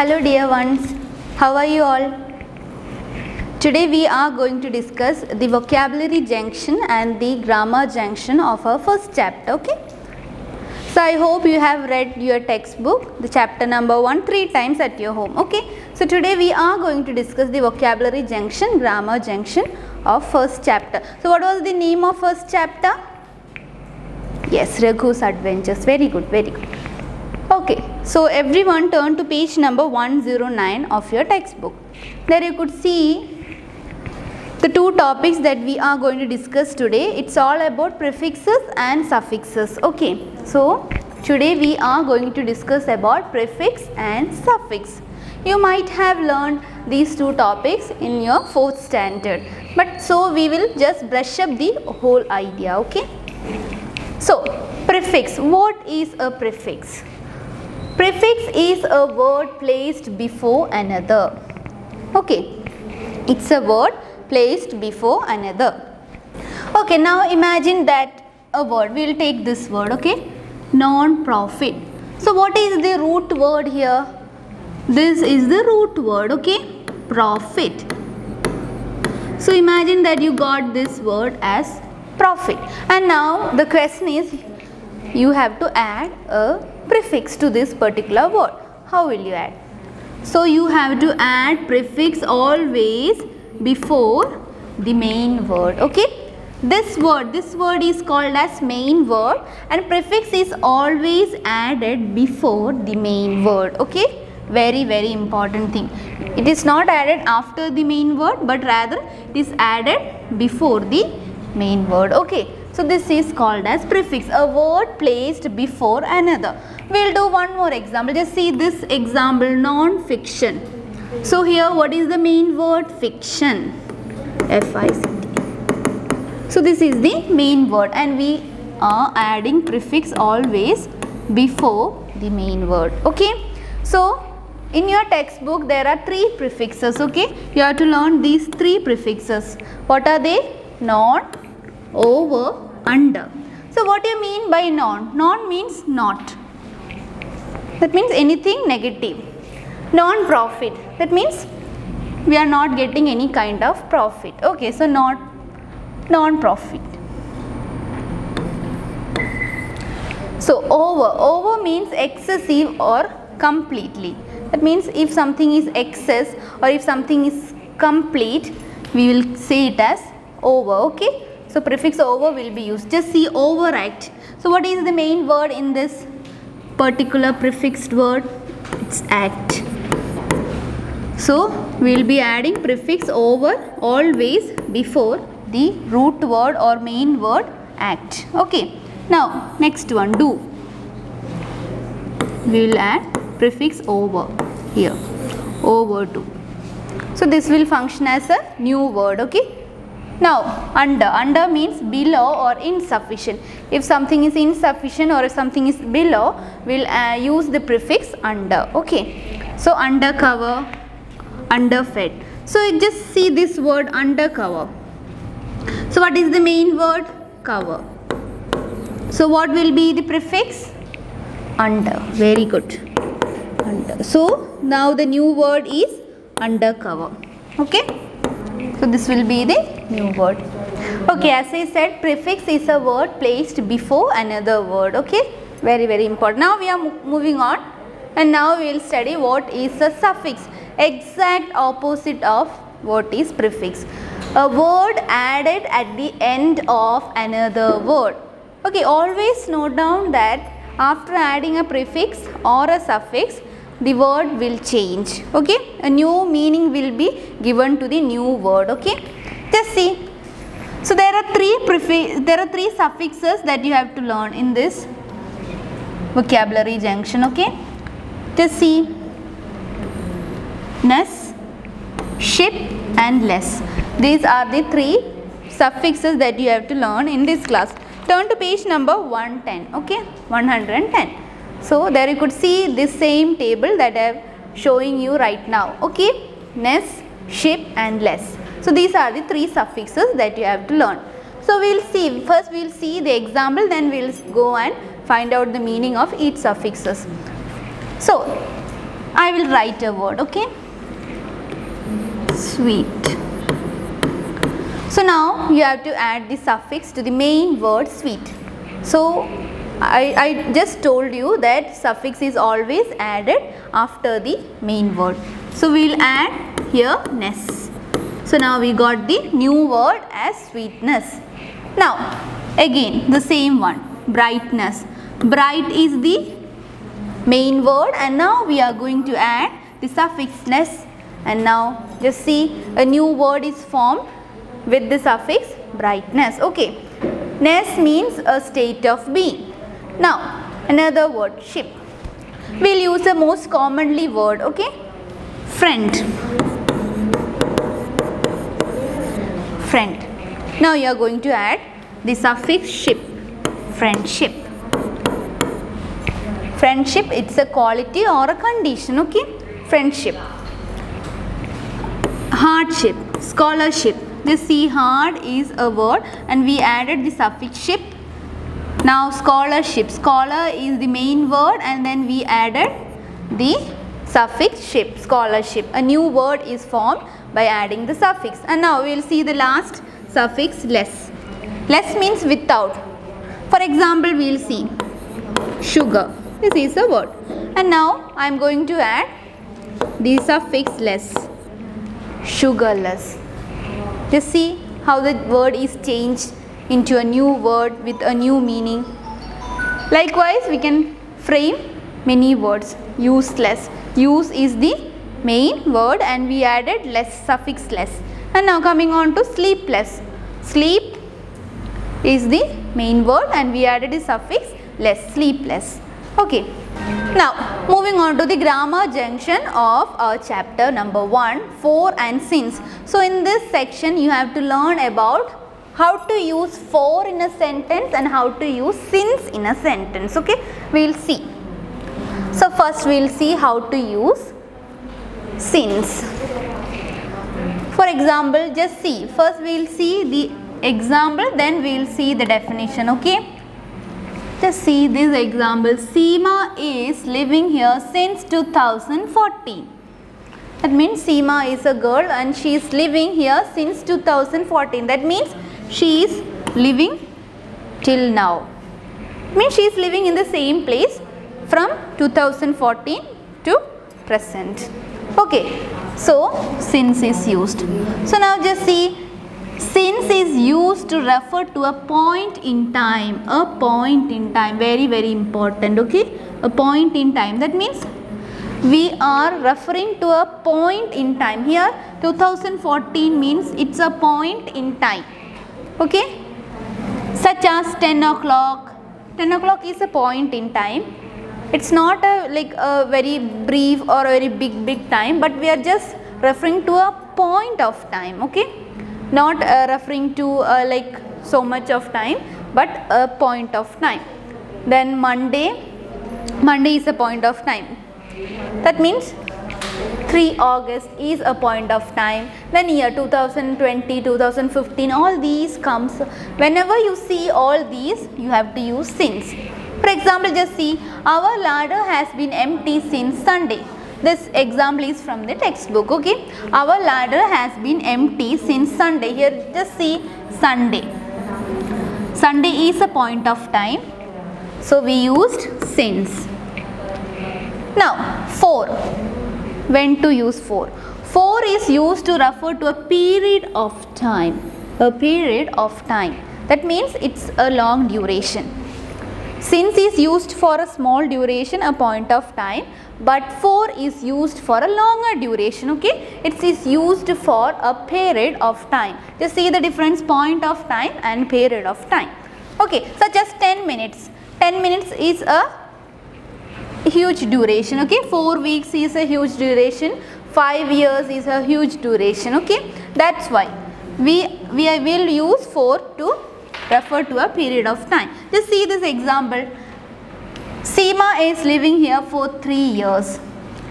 Hello dear ones, how are you all? Today we are going to discuss the vocabulary junction and the grammar junction of our first chapter, okay? So I hope you have read your textbook, the chapter number 1 3 times at your home, okay? So today we are going to discuss the vocabulary junction, grammar junction of first chapter. So what was the name of first chapter? Yes, Raghu's Adventures. Very good, very good. Okay, so everyone turn to page number 109 of your textbook. There you could see the two topics that we are going to discuss today. It's all about prefixes and suffixes. Okay, so today we are going to discuss about prefix and suffix. You might have learned these two topics in your 4th standard, but so we will just brush up the whole idea. Okay, so prefix. What is a prefix? Prefix is a word placed before another. Okay, it's a word placed before another. Okay, now imagine that a word, we will take this word, okay, non-profit. So what is the root word here? This is the root word, okay, profit. So imagine that you got this word as profit, and now the question is you have to add a prefix to this particular word. How will you add? So you have to add prefix always before the main word. Okay, this word is called as main word, and prefix is always added before the main word. Okay, very important thing. It is not added after the main word, but rather it is added before the main word. Okay, so this is called as prefix, a word placed before another. We will do one more example. Just see this example, non-fiction. So here what is the main word? Fiction, F-I-C-T. So this is the main word, and we are adding prefix always before the main word. Okay, so in your textbook there are 3 prefixes. Okay, you have to learn these 3 prefixes. What are they? Non, over, under. So what do you mean by non? Non means not. That means anything negative. Non-profit, that means we are not getting any kind of profit. Okay, so not non-profit. So over means excessive or completely. That means if something is excess or if something is complete, we will say it as over. Okay, so prefix over will be used. Just see overact. So what is the main word in this particular prefixed word? It's act. So we will be adding prefix over always before the root word or main word act. Okay, now next one, do. We will add prefix over here, over to. So this will function as a new word. Okay, now under means below or insufficient. If something is insufficient or if something is below, we will use the prefix under. Okay, so undercover, underfed. So just see this word undercover. So what is the main word? Cover. So what will be the prefix? Under. Very good. Under. So now the new word is undercover. Okay, so this will be the new word. Okay, as I said, prefix is a word placed before another word. Okay, very important. Now we are moving on, and now we will study what is a suffix. Exact opposite of what is prefix. A word added at the end of another word. Okay, always note down that after adding a prefix or a suffix, the word will change. Okay, a new meaning will be given to the new word. Okay, just see. So there are 3 suffixes that you have to learn in this vocabulary junction. Okay, just see. Ness, ship and less. These are the 3 suffixes that you have to learn in this class. Turn to page number 110. Okay, 110. So there you could see this same table that I am showing you right now. Okay, ness, ship and less. So these are the 3 suffixes that you have to learn. So we will see, first we will see the example, then we will go and find out the meaning of each suffixes. So I will write a word, okay? Sweet. So now you have to add the suffix to the main word sweet. So I just told you that suffix is always added after the main word. So we will add here ness. So now we got the new word as sweetness. Now again the same one, brightness. Bright is the main word, and now we are going to add the suffix ness, and now just see a new word is formed with the suffix brightness. Okay, ness means a state of being. Now another word, ship. We'll use the most commonly word, okay? Friend. Friend. Now you are going to add the suffix ship. Friendship. Friendship, it's a quality or a condition, okay? Friendship. Hardship, scholarship. Just see, hard is a word and we added the suffix ship. Now scholarship, scholar is the main word and then we added the suffix ship, scholarship. A new word is formed by adding the suffix. And now we will see the last suffix less. Less means without. For example, we will see sugar. This is a word. And now I am going to add the suffix less. Sugarless. Just see how the word is changed into a new word with a new meaning. Likewise, we can frame many words. Useless. Use is the main word and we added less, suffix less. And now coming on to sleepless. Sleep is the main word and we added the suffix less, sleepless. Okay. Now moving on to the grammar junction of our chapter number 1, for and since. So in this section you have to learn about how to use for in a sentence and how to use since in a sentence. Okay, we will see. So first we will see how to use since. For example, just see, first we will see the example, then we will see the definition. Okay, just see this example. Seema is living here since 2014. That means Seema is a girl and she is living here since 2014. That means she is living till now. It means she is living in the same place from 2014 to present. Okay, so since is used. So now just see, since is used to refer to a point in time. A point in time, very very important. Okay, a point in time. That means we are referring to a point in time. Here 2014 means it's a point in time. Okay, such as 10 o'clock. 10 o'clock is a point in time. It's not a very brief or a very big time, but we are just referring to a point of time. Okay, not referring to like so much of time, but a point of time. Then Monday is a point of time. That means 3 August is a point of time. Then year 2020, 2015, all these comes. Whenever you see all these, you have to use since. For example, just see, our larder has been empty since Sunday. This example is from the textbook. Okay, our larder has been empty since Sunday. Here just see Sunday. Sunday is a point of time, so we used since. Now for. When to use for? For is used to refer to a period of time. A period of time. That means it's a long duration. Since is used for a small duration, a point of time, but for is used for a longer duration. Okay, it is used for a period of time. Just see the difference, point of time and period of time. Okay, such as 10 minutes. 10 minutes is a huge duration. Okay, 4 weeks is a huge duration. 5 years is a huge duration. Okay, that's why we will use for to refer to a period of time. Just see this example. Seema is living here for 3 years.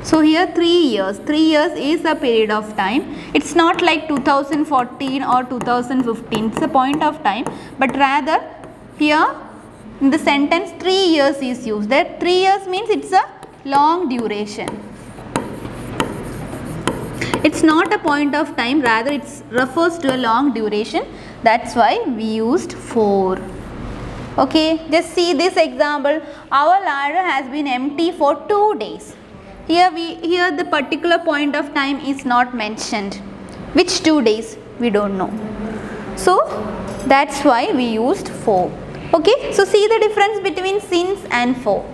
So here 3 years. 3 years is a period of time. It's not like 2014 or 2015. It's a point of time. But rather here in the sentence 3 years is used. That 3 years means it's a long duration. It's not a point of time, rather it refers to a long duration. That's why we used 4. Okay, just see this example. Our larder has been empty for 2 days. Here the particular point of time is not mentioned. Which 2 days? We don't know. So that's why we used 4. Okay, so see the difference between since and for.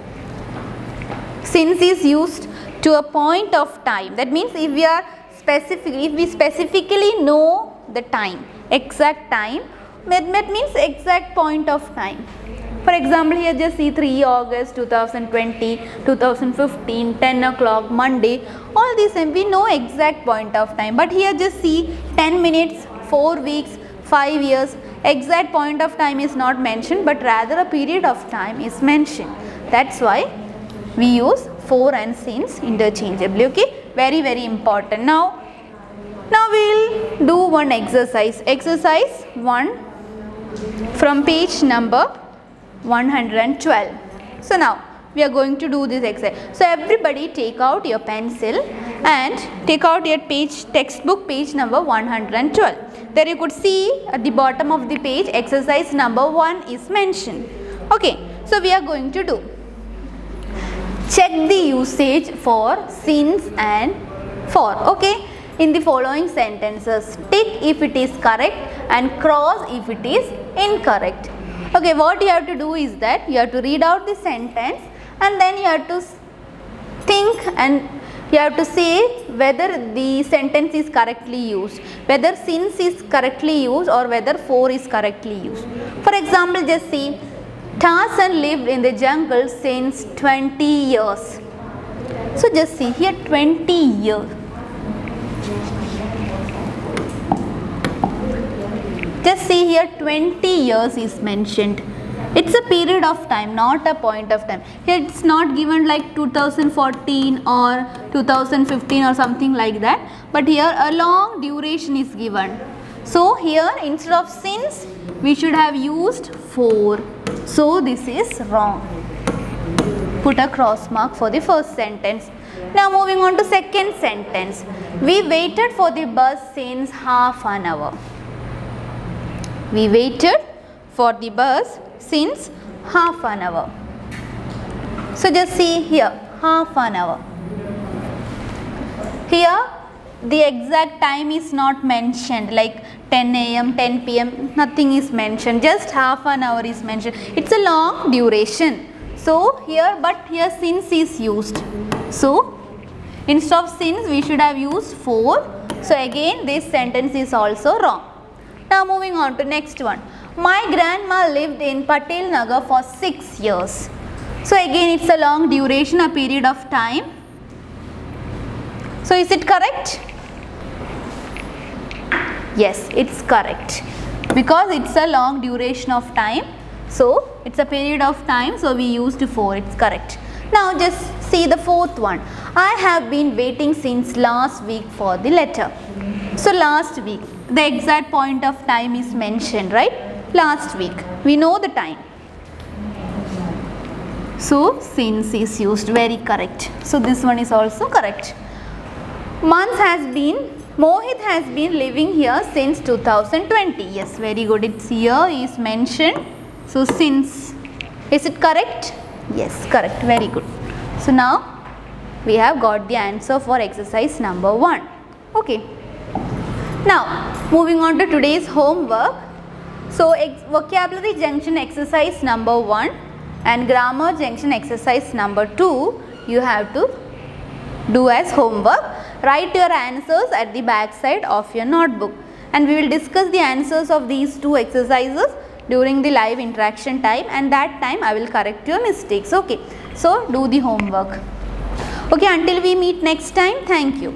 Since is used to a point of time. That means if we specifically know the time, exact time, that means exact point of time. For example, here just see 3 August 2020, 2015, 10 o'clock, Monday, all these we know exact point of time. But here just see 10 minutes, 4 weeks, 5 years, exact point of time is not mentioned, but rather a period of time is mentioned. That's why we use for and since interchangeably. Okay, very important. Now we will do one exercise. Exercise 1 from page number 112. So now we are going to do this exercise. So everybody take out your pencil and take out your textbook page number 112. There you could see at the bottom of the page exercise number 1 is mentioned. Okay, so we are going to do. Check the usage for since and for. Okay, in the following sentences, tick if it is correct and cross if it is incorrect. Okay, what you have to do is that you have to read out the sentence and then you have to think and you have to say whether the sentence is correctly used, whether since is correctly used or whether for is correctly used. For example, just see, Tarzan lived in the jungle since 20 years. So just see here 20 years. Just see here 20 years is mentioned. It's a period of time, not a point of time. Here it's not given like 2014 or 2015 or something like that. But here a long duration is given. So here instead of since we should have used for. So this is wrong. Put a cross mark for the first sentence. Now moving on to second sentence. We waited for the bus since half an hour. We waited for the bus since half an hour. So just see here, half an hour. Here the exact time is not mentioned, like 10 a.m., 10 p.m. nothing is mentioned, just half an hour is mentioned. It's a long duration. So here, but here since is used. So instead of since we should have used for. So again this sentence is also wrong. Now moving on to next one. My grandma lived in Patel Nagar for 6 years. So again it's a long duration, a period of time. So is it correct? Yes, it's correct. Because it's a long duration of time. So it's a period of time. So we used for. It's correct. Now just see the fourth one. I have been waiting since last week for the letter. So last week. The exact point of time is mentioned, right? Last week. We know the time. So since is used. Very correct. So this one is also correct. Mohit has been living here since 2020. Yes, very good. It's here is mentioned. So since. Is it correct? Yes, correct. Very good. So now we have got the answer for exercise number 1. Okay. Now moving on to today's homework. So vocabulary junction exercise number 1 and grammar junction exercise number 2 you have to do as homework. Write your answers at the back side of your notebook and we will discuss the answers of these 2 exercises during the live interaction time, and that time I will correct your mistakes. Okay, so do the homework. Okay, until we meet next time, thank you.